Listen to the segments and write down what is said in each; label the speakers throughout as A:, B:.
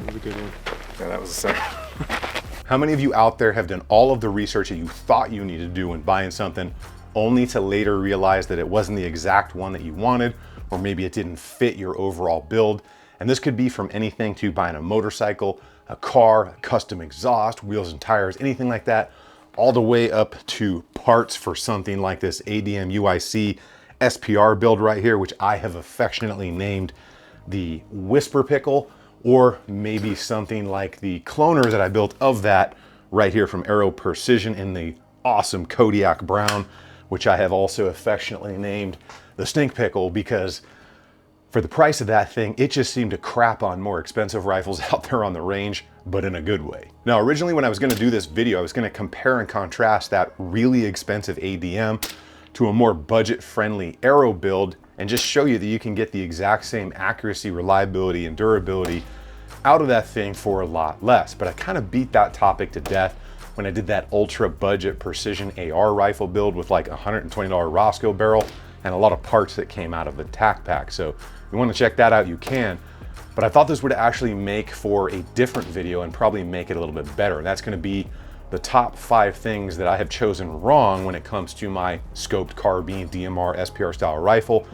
A: That was a good one.
B: Yeah, that was a second.
C: How many of you out there have done all of the research that you thought you needed to do when buying something, only to later realize that it wasn't the exact one that you wanted, or maybe it didn't fit your overall build? And this could be from anything to buying a motorcycle, a car, a custom exhaust, wheels and tires, anything like that, all the way up to parts for something like this ADM UIC SPR build right here, which I have affectionately named the Whisper Pickle, or maybe something like the cloners that I built of that right here from Aero Precision in the awesome Kodiak Brown, which I have also affectionately named the Stink Pickle, because for the price of that thing, it just seemed to crap on more expensive rifles out there on the range, but in a good way. Now, originally when I was gonna do this video, I was gonna compare and contrast that really expensive ADM to a more budget-friendly Aero build and just show you that you can get the exact same accuracy, reliability, and durability out of that thing for a lot less. But I kind of beat that topic to death when I did that ultra budget precision AR rifle build with like $120 Roscoe barrel and a lot of parts that came out of the tac pack. So if you want to check that out, you can. But I thought this would actually make for a different video and probably make it a little bit better. And that's going to be the top 5 things that I have chosen wrong when it comes to my scoped carbine DMR SPR style rifle.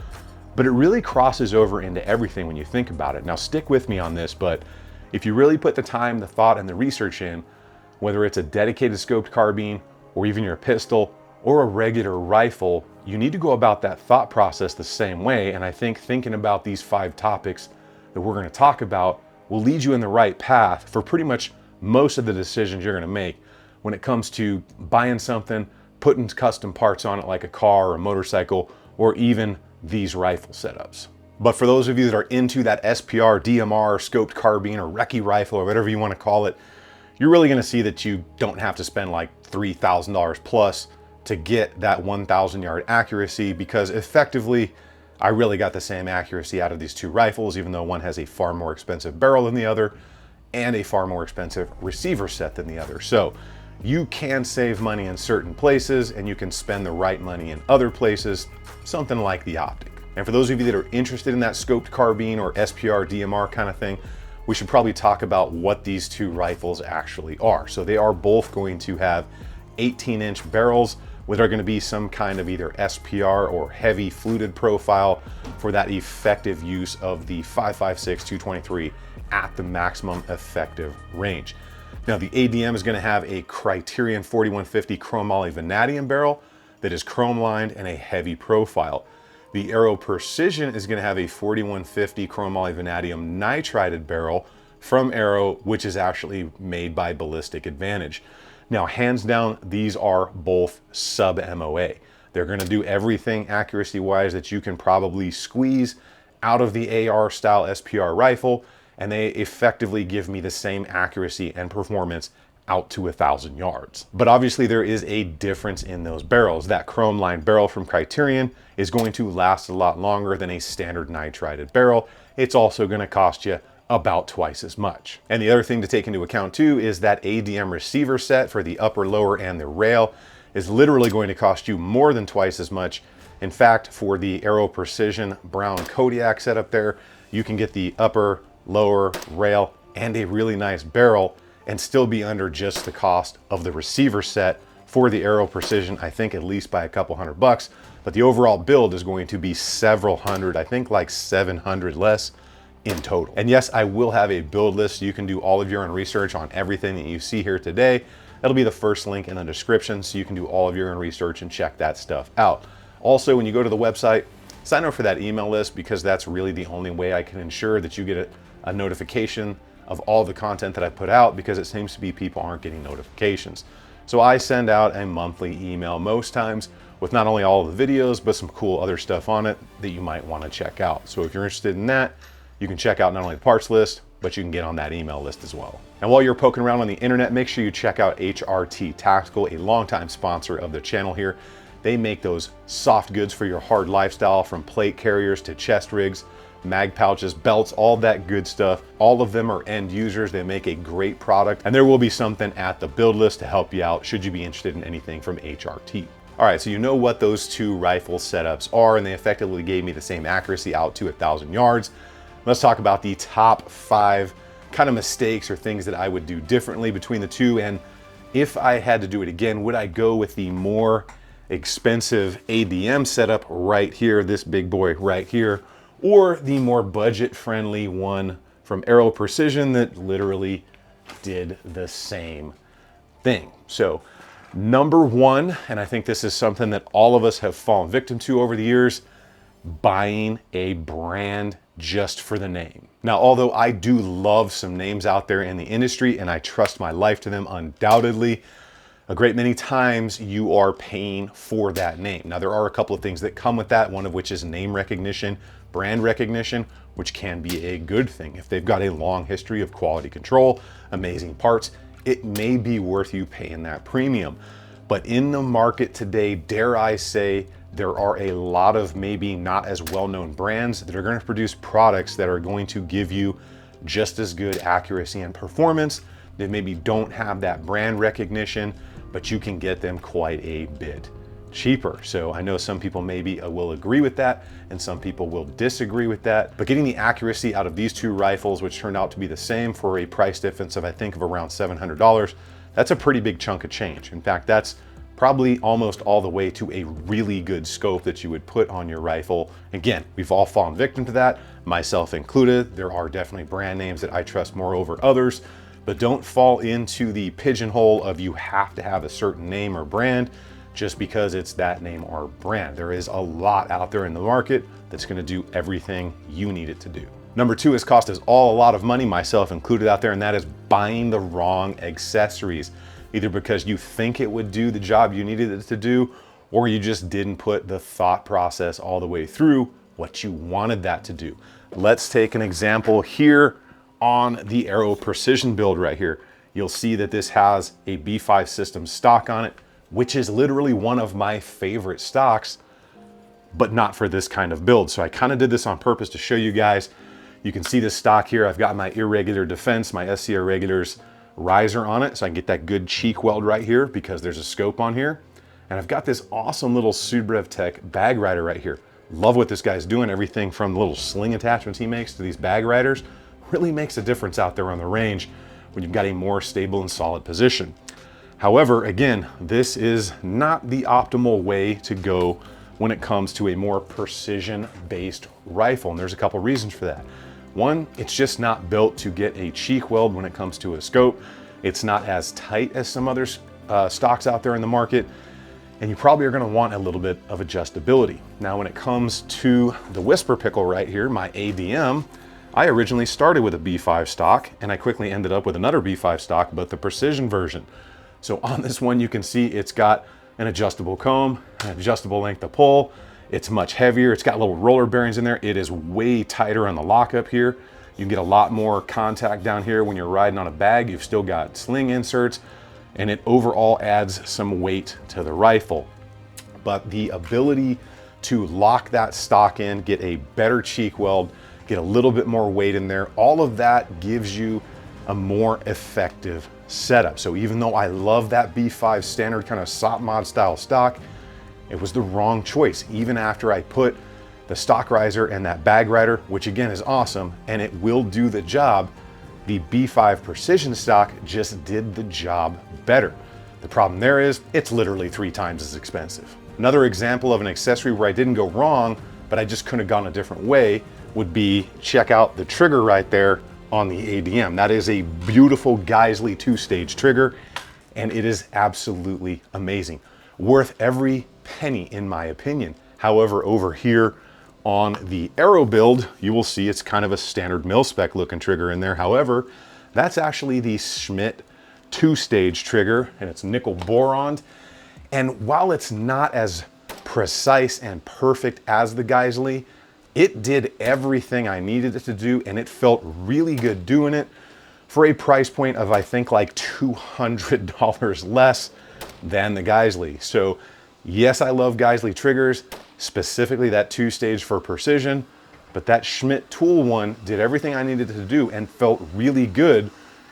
C: But it really crosses over into everything when you think about it. Now stick with me on this, but if you really put the time, the thought, and the research in, whether it's a dedicated scoped carbine or even your pistol or a regular rifle, you need to go about that thought process the same way. And I think thinking about these 5 topics that we're going to talk about will lead you in the right path for pretty much most of the decisions you're going to make when it comes to buying something, putting custom parts on it like a car or a motorcycle, or even these rifle setups. But for those of you that are into that SPR, DMR, scoped carbine, or recce rifle, or whatever you want to call it, you're really going to see that you don't have to spend like $3,000 plus to get that 1,000 yard accuracy, because effectively I really got the same accuracy out of these 2 rifles, even though one has a far more expensive barrel than the other and a far more expensive receiver set than the other. So you can save money in certain places and you can spend the right money in other places, something like the optic. And for those of you that are interested in that scoped carbine or SPR DMR kind of thing, we should probably talk about what these 2 rifles actually are. So they are both going to have 18-inch barrels, which are going to be some kind of either SPR or heavy fluted profile for that effective use of the 5.56 223 at the maximum effective range. Now the ADM is going to have a Criterion 4150 chromoly vanadium barrel that is chrome lined and a heavy profile. The Aero Precision is going to have a 4150 chromoly vanadium nitrided barrel from Aero, which is actually made by Ballistic Advantage. Now, hands down, these are both sub MOA. They're going to do everything accuracy-wise that you can probably squeeze out of the AR style SPR rifle, and they effectively give me the same accuracy and performance out to 1,000 yards. But obviously there is a difference in those barrels. That chrome lined barrel from Criterion is going to last a lot longer than a standard nitrided barrel. It's also going to cost you about twice as much. And the other thing to take into account too is that ADM receiver set for the upper, lower, and the rail is literally going to cost you more than twice as much. In fact, for the Aero Precision Brown Kodiak setup there, you can get the upper, lower, rail, and a really nice barrel and still be under just the cost of the receiver set for the Aero Precision, I think at least by a couple $100, but the overall build is going to be several hundred, I think like 700 less in total. And yes, I will have a build list so you can do all of your own research on everything that you see here today. That'll be the first link in the description so you can do all of your own research and check that stuff out. Also, when you go to the website, sign up for that email list, because that's really the only way I can ensure that you get a notification of all the content that I put out, because it seems to be people aren't getting notifications. So I send out a monthly email most times with not only all of the videos, but some cool other stuff on it that you might want to check out. So if you're interested in that, you can check out not only the parts list, but you can get on that email list as well. And while you're poking around on the internet, make sure you check out HRT Tactical, a longtime sponsor of the channel here. They make those soft goods for your hard lifestyle, from plate carriers to chest rigs, mag pouches, belts, all that good stuff. All of them are end users. They make a great product, and there will be something at the build list to help you out should you be interested in anything from HRT. All right, so you know what those 2 rifle setups are, and they effectively gave me the same accuracy out to 1,000 yards. Let's talk about the top 5 kind of mistakes or things that I would do differently between the two. And if I had to do it again, would I go with the more expensive ADM setup right here, this big boy right here, or the more budget-friendly one from Aero Precision that literally did the same thing? So number one, and I think this is something that all of us have fallen victim to over the years, buying a brand just for the name. Now, although I do love some names out there in the industry and I trust my life to them undoubtedly, a great many times you are paying for that name. Now, there are a couple of things that come with that, one of which is name recognition, brand recognition, which can be a good thing. If they've got a long history of quality control, amazing parts, it may be worth you paying that premium. But in the market today, dare I say, there are a lot of maybe not as well-known brands that are going to produce products that are going to give you just as good accuracy and performance. They maybe don't have that brand recognition, but you can get them quite a bit cheaper. So I know some people maybe will agree with that and some people will disagree with that, but getting the accuracy out of these two rifles, which turned out to be the same for a price difference of I think of around $700, that's a pretty big chunk of change. In fact, that's probably almost all the way to a really good scope that you would put on your rifle. Again, we've all fallen victim to that, myself included. There are definitely brand names that I trust more over others, but don't fall into the pigeonhole of you have to have a certain name or brand just because it's that name or brand. There is a lot out there in the market that's gonna do everything you need it to do. Number two has cost us all a lot of money, myself included out there, and that is buying the wrong accessories. Either because you think it would do the job you needed it to do, or you just didn't put the thought process all the way through what you wanted that to do. Let's take an example here on the Aero Precision build right here. You'll see that this has a B5 system stock on it, which is literally one of my favorite stocks, but not for this kind of build. So I kind of did this on purpose to show you guys. You can see this stock here. I've got my irregular defense, my SCR regulars riser on it, so I can get that good cheek weld right here because there's a scope on here. And I've got this awesome little Subrev Tech bag rider right here. Love what this guy's doing. Everything from the little sling attachments he makes to these bag riders really makes a difference out there on the range when you've got a more stable and solid position. However, again, this is not the optimal way to go when it comes to a more precision-based rifle, and there's a couple reasons for that. One, it's just not built to get a cheek weld when it comes to a scope. It's not as tight as some other stocks out there in the market, and you probably are gonna want a little bit of adjustability. Now, when it comes to the Whisper Pickle right here, my ADM, I originally started with a B5 stock, and I quickly ended up with another B5 stock, but the precision version. So on this one, you can see it's got an adjustable comb, an adjustable length of pull. It's much heavier. It's got little roller bearings in there. It is way tighter on the lockup here. You can get a lot more contact down here when you're riding on a bag. You've still got sling inserts, and it overall adds some weight to the rifle. But the ability to lock that stock in, get a better cheek weld, get a little bit more weight in there, all of that gives you a more effective setup. So even though I love that B5 standard kind of SOP mod style stock, it was the wrong choice. Even after I put the stock riser and that bag rider, which again is awesome, and it will do the job, the B5 Precision stock just did the job better. The problem there is it's literally 3 times as expensive. Another example of an accessory where I didn't go wrong, but I just could have gone a different way would be, check out the trigger right there on the ADM. That is a beautiful Geisley 2-stage trigger, and it is absolutely amazing. Worth every penny in my opinion. However, over here on the Aero build, you will see it's kind of a standard mil-spec looking trigger in there. However, that's actually the Schmidt 2-stage trigger, and it's nickel boron. And while it's not as precise and perfect as the Geisley, it did everything I needed it to do, and it felt really good doing it for a price point of, I think, like $200 less than the Geisley. So yes, I love Geisley triggers, specifically that 2-stage for precision, but that Schmidt tool one did everything I needed to do and felt really good,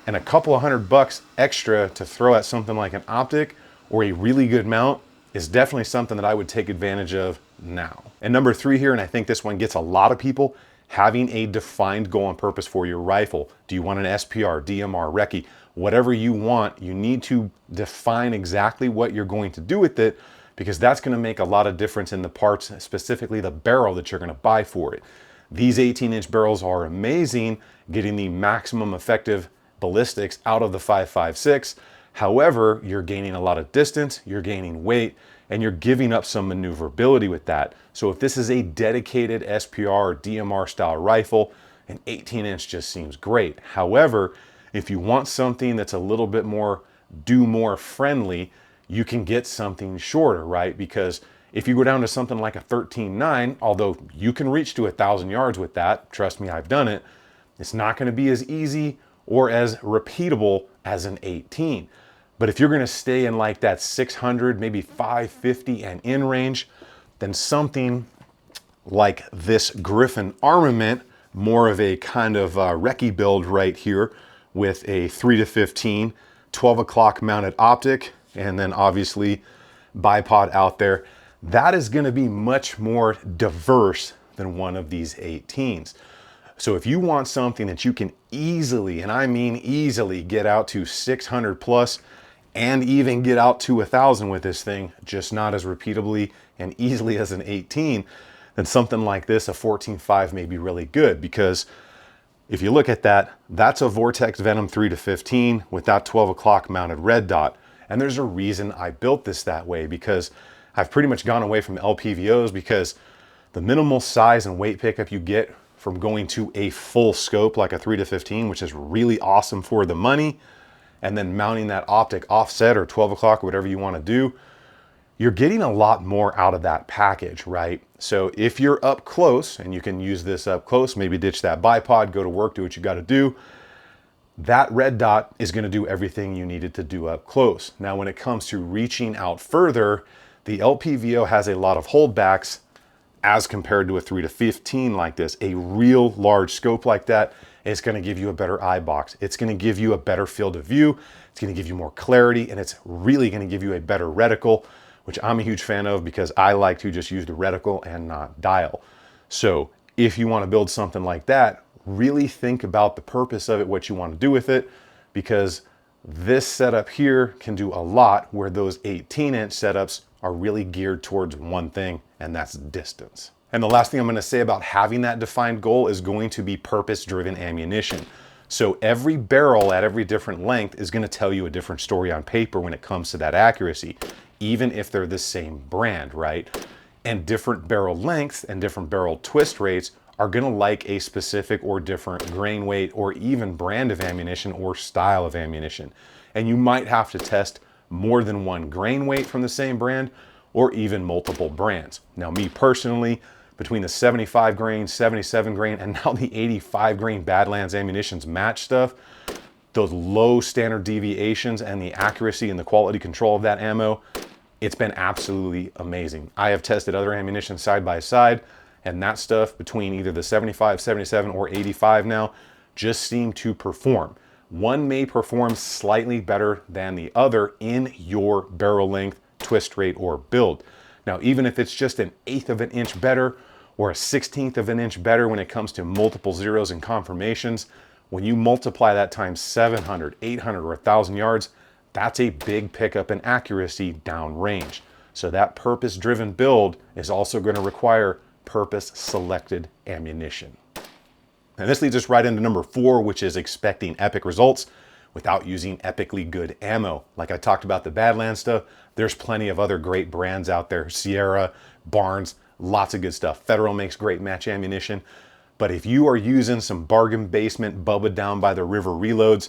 C: and a couple of $100 extra to throw at something like an optic or a really good mount is definitely something that I would take advantage of now. And number 3 here, and I think this one gets a lot of people, Having a defined goal and purpose for your rifle. Do you want an SPR, DMR, recce, whatever you want, you need to define exactly what you're going to do with it, because that's going to make a lot of difference in the parts, specifically the barrel that you're going to buy for it. These 18-inch barrels are amazing, getting the maximum effective ballistics out of the 5.56. However, you're gaining a lot of distance, you're gaining weight, and you're giving up some maneuverability with that. So if this is a dedicated SPR or DMR style rifle, an 18-inch just seems great. However, if you want something that's a little bit more do more friendly, you can get something shorter, right? Because if you go down to something like a 13.9, although you can reach to 1,000 yards with that, trust me, I've done it, it's not going to be as easy or as repeatable as an 18. But if you're going to stay in like that 600, maybe 550 and in range, then something like this Griffin armament, more of a kind of recce build right here with a 3-15, 12 o'clock mounted optic, and then obviously bipod out there, that is going to be much more diverse than one of these 18s. So if you want something that you can easily, and I mean easily, get out to 600 plus and even get out to 1,000 with this thing, just not as repeatably and easily as an 18, then something like this, a 14.5, may be really good. Because if you look at that, that's a Vortex Venom 3-15 with that 12 o'clock mounted red dot. And there's a reason I built this that way, because I've pretty much gone away from LPVOs, because the minimal size and weight pickup you get from going to a full scope like a 3-15, which is really awesome for the money, and then mounting that optic offset or 12 o'clock, whatever you want to do, you're getting a lot more out of that package, right? So if you're up close and you can use this up close, maybe ditch that bipod, go to work, do what you got to do, that red dot is going to do everything you needed to do up close. Now, when it comes to reaching out further, the LPVO has a lot of holdbacks as compared to a 3-15 like this. A real large scope like that is going to give you a better eye box. It's going to give you a better field of view. It's going to give you more clarity, and it's really going to give you a better reticle, which I'm a huge fan of because I like to just use the reticle and not dial. So if you want to build something like that, really think about the purpose of it, what you want to do with it, because this setup here can do a lot where those 18-inch setups are really geared towards one thing, and that's distance. And the last thing I'm going to say about having that defined goal is going to be purpose-driven ammunition. So every barrel at every different length is going to tell you a different story on paper when it comes to that accuracy, even if they're the same brand, right? And different barrel lengths and different barrel twist rates are going to like a specific or different grain weight or even brand of ammunition or style of ammunition. And you might have to test more than one grain weight from the same brand or even multiple brands. Now, me personally, between the 75 grain, 77 grain, and now the 85 grain Badlands ammunitions match stuff, those low standard deviations and the accuracy and the quality control of that ammo, it's been absolutely amazing. I have tested other ammunition side by side, and that stuff between either the 75, 77, or 85 now just seem to perform. One may perform slightly better than the other in your barrel length, twist rate, or build. Now, even if it's just an 1/8 of an inch better or a 1/16 of an inch better when it comes to multiple zeros and confirmations, when you multiply that times 700, 800, or 1,000 yards, that's a big pickup in accuracy downrange. So that purpose-driven build is also going to require purpose-selected ammunition. And this leads us right into number 4, which is expecting epic results without using epically good ammo. Like I talked about the Badlands stuff, there's plenty of other great brands out there. Sierra, Barnes, lots of good stuff. Federal makes great match ammunition. But if you are using some bargain basement Bubba down by the river reloads,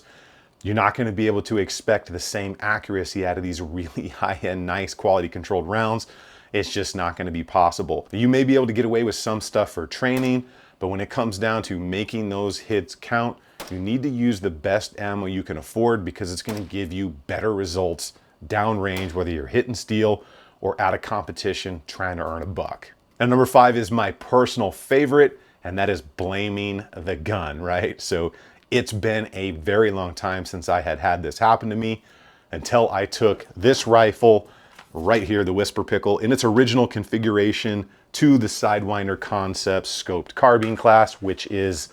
C: you're not going to be able to expect the same accuracy out of these really high-end, nice quality controlled rounds. It's just not going to be possible. You may be able to get away with some stuff for training, but when it comes down to making those hits count, you need to use the best ammo you can afford, because it's going to give you better results downrange, whether you're hitting steel or at a competition trying to earn a buck. And number 5 is my personal favorite, and that is blaming the gun, right? So it's been a very long time since I had this happen to me, until I took this rifle right here, the Whisper Pickle, in its original configuration, to the Sidewinder Concepts scoped carbine class, which is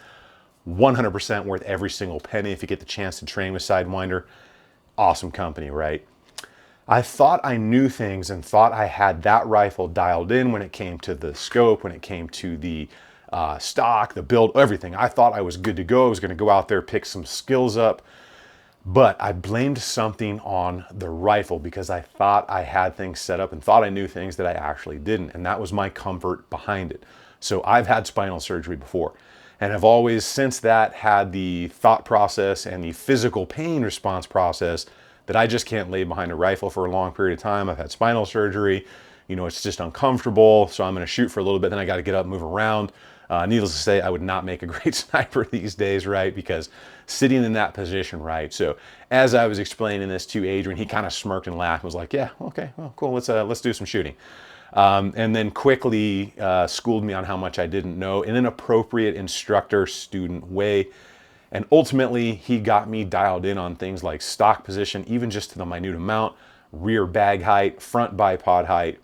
C: 100% worth every single penny if you get the chance to train with Sidewinder. Awesome company, right? I thought I knew things and thought I had that rifle dialed in when it came to the scope, when it came to the stock, the build, everything. I thought I was good to go. I was going to go out there, pick some skills up, but I blamed something on the rifle because I thought I had things set up and thought I knew things that I actually didn't. And that was my comfort behind it. So I've had spinal surgery before, and I've always since that had the thought process and the physical pain response process that I just can't lay behind a rifle for a long period of time. I've had spinal surgery, you know, it's just uncomfortable. So I'm gonna shoot for a little bit, then I gotta get up, move around. Needless to say, I would not make a great sniper these days, right? Because sitting in that position, right? So as I was explaining this to Adrian, he kind of smirked and laughed, was like, yeah, okay, well, cool, let's do some shooting. And then quickly schooled me on how much I didn't know in an appropriate instructor-student way. And ultimately, he got me dialed in on things like stock position, even just to the minute amount, rear bag height, front bipod height,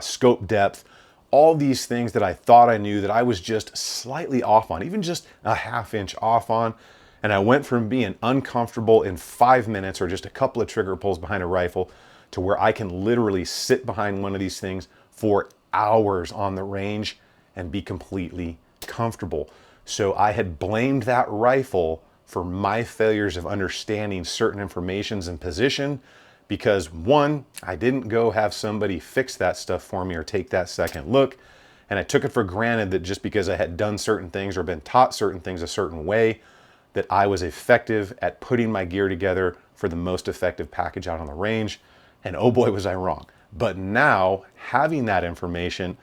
C: scope depth, all these things that I thought I knew that I was just slightly off on, even just a ½ inch off on. And I went from being uncomfortable in 5 minutes or just a couple of trigger pulls behind a rifle to where I can literally sit behind one of these things for hours on the range and be completely comfortable. So I had blamed that rifle for my failures of understanding certain informations and position because one, I didn't go have somebody fix that stuff for me or take that second look. And I took it for granted that just because I had done certain things or been taught certain things a certain way, that I was effective at putting my gear together for the most effective package out on the range. And oh boy, was I wrong. But now, having that information,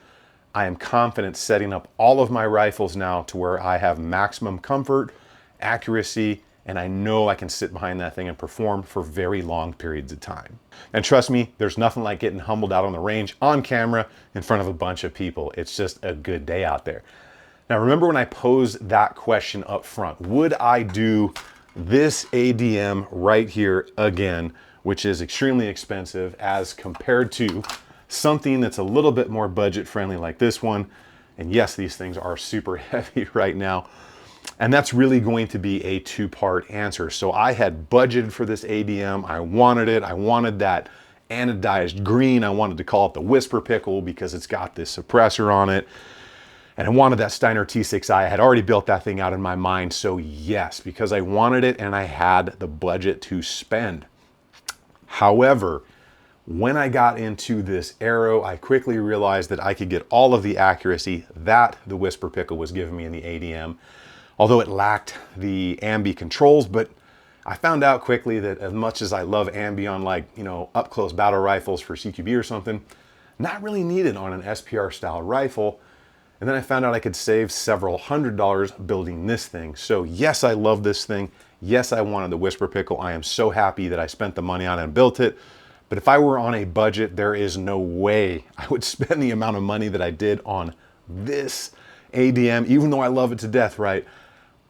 C: I am confident setting up all of my rifles now to where I have maximum comfort, accuracy, and I know I can sit behind that thing and perform for very long periods of time. And trust me, there's nothing like getting humbled out on the range on camera in front of a bunch of people. It's just a good day out there. Now, remember when I posed that question up front, would I do this ADM right here again, which is extremely expensive as compared to something that's a little bit more budget friendly like this one? And yes, these things are super heavy right now. And that's really going to be a two-part answer. So I had budgeted for this ADM. I wanted it. I wanted that anodized green. I wanted to call it the Whisper Pickle because it's got this suppressor on it. And I wanted that Steiner T6i. I had already built that thing out in my mind. So yes, because I wanted it and I had the budget to spend. However, when I got into this arrow, I quickly realized that I could get all of the accuracy that the Whisper Pickle was giving me in the ADM, although it lacked the ambi controls. But I found out quickly that as much as I love ambi on, like, you know, up close battle rifles for CQB or something, not really needed on an SPR style rifle. And then I found out I could save several $100s building this thing. So yes, I love this thing. Yes, I wanted the Whisper Pickle. I am so happy that I spent the money on it and built it. But if I were on a budget, there is no way I would spend the amount of money that I did on this ADM, even though I love it to death, right?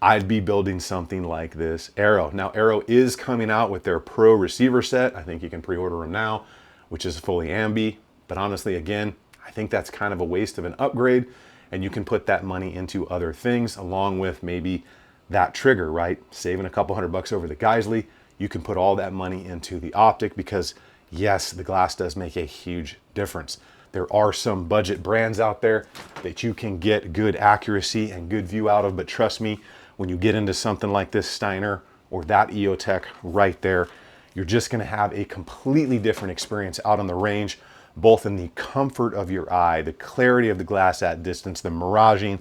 C: I'd be building something like this Arrow. Now, Arrow is coming out with their Pro receiver set. I think you can pre-order them now, which is fully ambi. But honestly, again, I think that's kind of a waste of an upgrade, and you can put that money into other things along with maybe that trigger, right? Saving a couple $100 over the Geisley. You can put all that money into the optic because yes, the glass does make a huge difference. There are some budget brands out there that you can get good accuracy and good view out of, but trust me, when you get into something like this Steiner or that EOTech right there, you're just gonna have a completely different experience out on the range, both in the comfort of your eye, the clarity of the glass at distance, the miraging,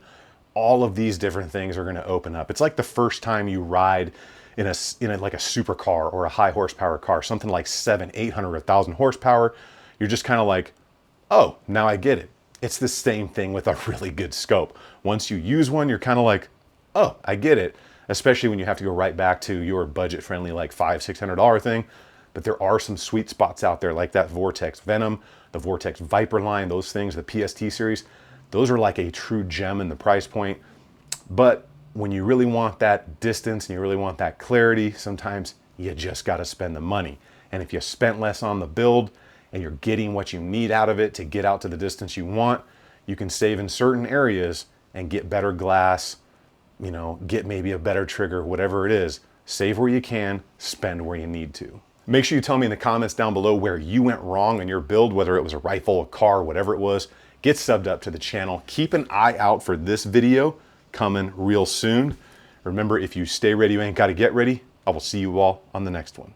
C: all of these different things are gonna open up. It's like the first time you ride in a like a supercar or a high horsepower car, something like 700, 800, 1,000 horsepower. You're just kind of like, oh, now I get it. It's the same thing with a really good scope. Once you use one, you're kind of like, oh, I get it. Especially when you have to go right back to your budget friendly, like $500, $600 thing. But there are some sweet spots out there like that Vortex Venom, the Vortex Viper line, those things, the PST series. Those are like a true gem in the price point. But when you really want that distance and you really want that clarity, sometimes you just got to spend the money. And if you spent less on the build and you're getting what you need out of it to get out to the distance you want, You can save in certain areas and get better glass, you know, get maybe a better trigger, whatever it is. Save where you can, spend where you need to. Make sure you tell me in the comments down below where you went wrong in your build, whether it was a rifle, a car, whatever it was. Get subbed up to the channel. Keep an eye out for this video coming real soon. Remember, if you stay ready, you ain't got to get ready. I will see you all on the next one.